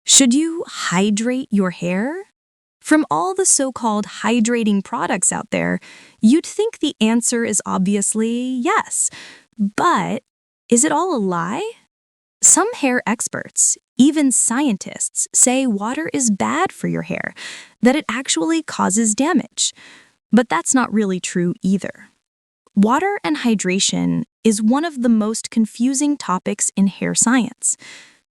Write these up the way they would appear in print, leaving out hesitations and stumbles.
Should you hydrate your hair? From all the so-called hydrating products out there, you'd think the answer is obviously yes. But is it all a lie? Some hair experts, even scientists, say water is bad for your hair, that it actually causes damage. But that's not really true either. Water and hydration is one of the most confusing topics in hair science.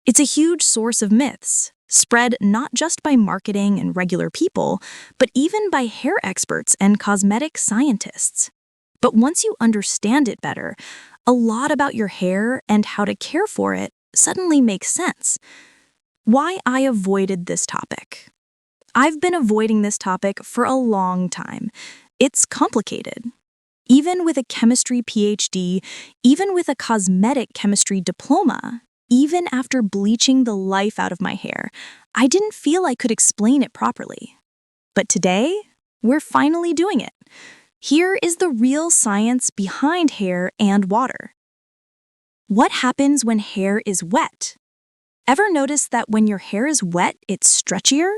It's a huge source of myths, spread not just by marketing and regular people, but even by hair experts and cosmetic scientists. But once you understand it better, a lot about your hair and how to care for it suddenly makes sense. Why I avoided this topic. I've been avoiding this topic for a long time. It's complicated. Even with a chemistry PhD, even with a cosmetic chemistry diploma, even after bleaching the life out of my hair, I didn't feel I could explain it properly. But today, we're finally doing it. Here is the real science behind hair and water. What happens when hair is wet? Ever notice that when your hair is wet, it's stretchier?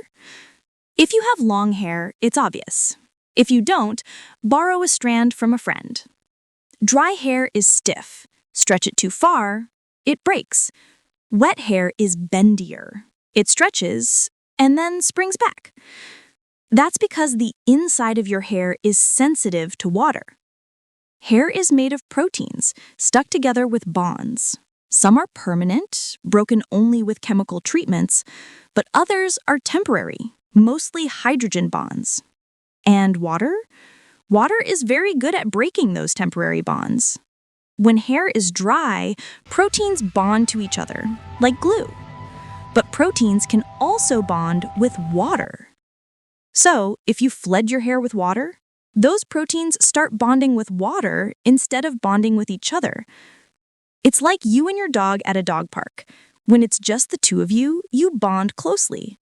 If you have long hair, it's obvious. If you don't, borrow a strand from a friend. Dry hair is stiff. Stretch it too far, it breaks. Wet hair is bendier. It stretches and then springs back. That's because the inside of your hair is sensitive to water. Hair is made of proteins stuck together with bonds. Some are permanent, broken only with chemical treatments, but others are temporary, mostly hydrogen bonds. And water? Water is very good at breaking those temporary bonds. When hair is dry, proteins bond to each other, like glue. But proteins can also bond with water. So, if you flood your hair with water, those proteins start bonding with water instead of bonding with each other. It's like you and your dog at a dog park. When it's just the two of you, you bond closely.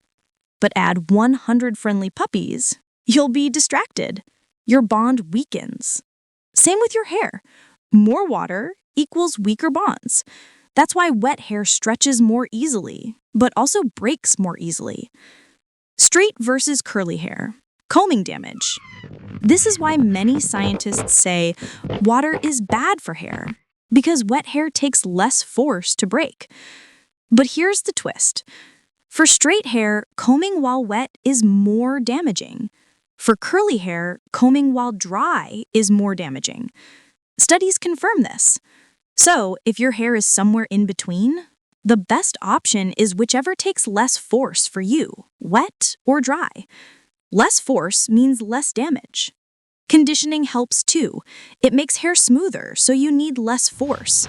But add 100 friendly puppies, you'll be distracted. Your bond weakens. Same with your hair. More water equals weaker bonds. That's why wet hair stretches more easily, but also breaks more easily. Straight versus curly hair. Combing damage. This is why many scientists say water is bad for hair, because wet hair takes less force to break. But here's the twist. For straight hair, combing while wet is more damaging. For curly hair, combing while dry is more damaging. Studies confirm this. So, if your hair is somewhere in between, the best option is whichever takes less force for you, wet or dry. Less force means less damage. Conditioning helps too. It makes hair smoother, so you need less force.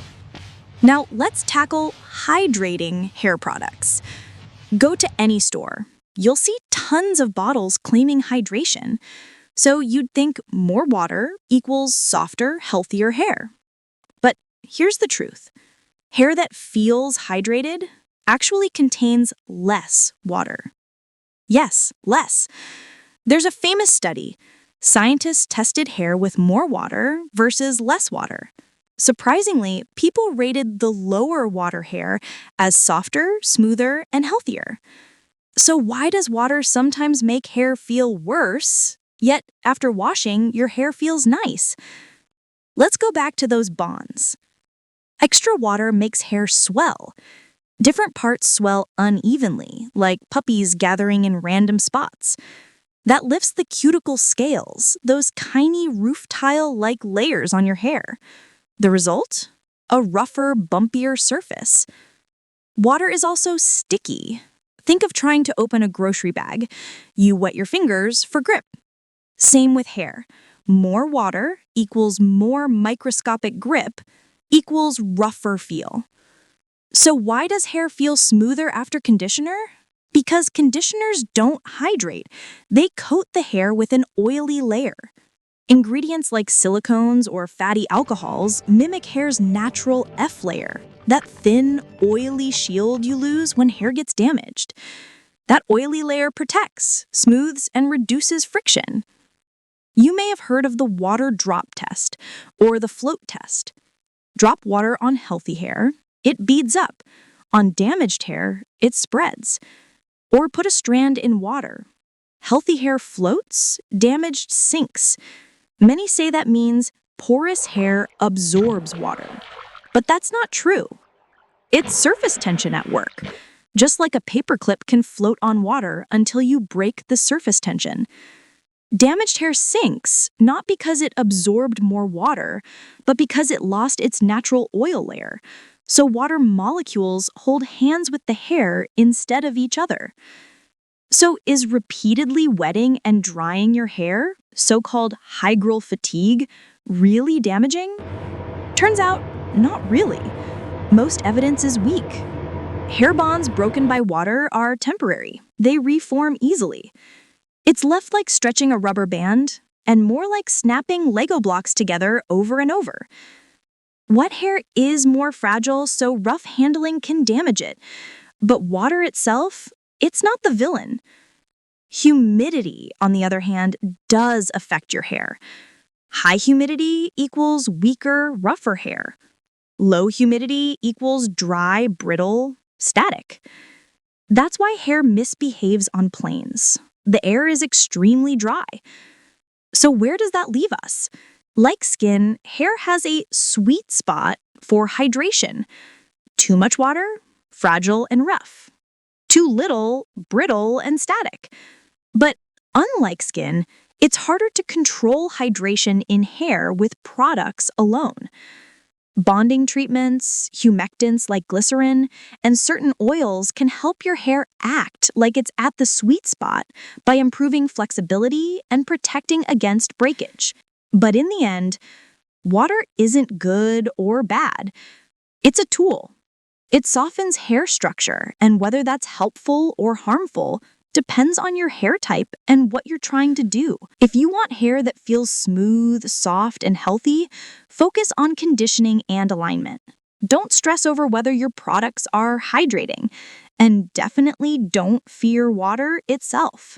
Now, let's tackle hydrating hair products. Go to any store. You'll see tons of bottles claiming hydration. So you'd think more water equals softer, healthier hair. But here's the truth. Hair that feels hydrated actually contains less water. Yes, less. There's a famous study. Scientists tested hair with more water versus less water. Surprisingly, people rated the lower water hair as softer, smoother, and healthier. So why does water sometimes make hair feel worse, yet after washing, your hair feels nice? Let's go back to those bonds. Extra water makes hair swell. Different parts swell unevenly, like puppies gathering in random spots. That lifts the cuticle scales, those tiny roof tile-like layers on your hair. The result? A rougher, bumpier surface. Water is also sticky. Think of trying to open a grocery bag. You wet your fingers for grip. Same with hair. More water equals more microscopic grip equals rougher feel. So why does hair feel smoother after conditioner? Because conditioners don't hydrate. They coat the hair with an oily layer. Ingredients like silicones or fatty alcohols mimic hair's natural F layer, that thin, oily shield you lose when hair gets damaged. That oily layer protects, smooths, and reduces friction. You may have heard of the water drop test or the float test. Drop water on healthy hair, it beads up. On damaged hair, it spreads. Or put a strand in water. Healthy hair floats, damaged sinks. Many say that means porous hair absorbs water. But that's not true. It's surface tension at work. Just like a paperclip can float on water until you break the surface tension. Damaged hair sinks not because it absorbed more water, but because it lost its natural oil layer. So water molecules hold hands with the hair instead of each other. So is repeatedly wetting and drying your hair, so-called hygral fatigue, really damaging? Turns out, not really. Most evidence is weak. Hair bonds broken by water are temporary. They reform easily. It's left like stretching a rubber band, and more like snapping Lego blocks together over and over. Wet hair is more fragile, so rough handling can damage it. But water itself, it's not the villain. Humidity, on the other hand, does affect your hair. High humidity equals weaker, rougher hair. Low humidity equals dry, brittle, static. That's why hair misbehaves on plains. The air is extremely dry. So where does that leave us? Like skin, hair has a sweet spot for hydration. Too much water, fragile and rough. Too little, brittle and static. But unlike skin, it's harder to control hydration in hair with products alone. Bonding treatments, humectants like glycerin, and certain oils can help your hair act like it's at the sweet spot by improving flexibility and protecting against breakage. But in the end, water isn't good or bad. It's a tool. It softens hair structure, and whether that's helpful or harmful depends on your hair type and what you're trying to do. If you want hair that feels smooth, soft, and healthy, focus on conditioning and alignment. Don't stress over whether your products are hydrating, and definitely don't fear water itself.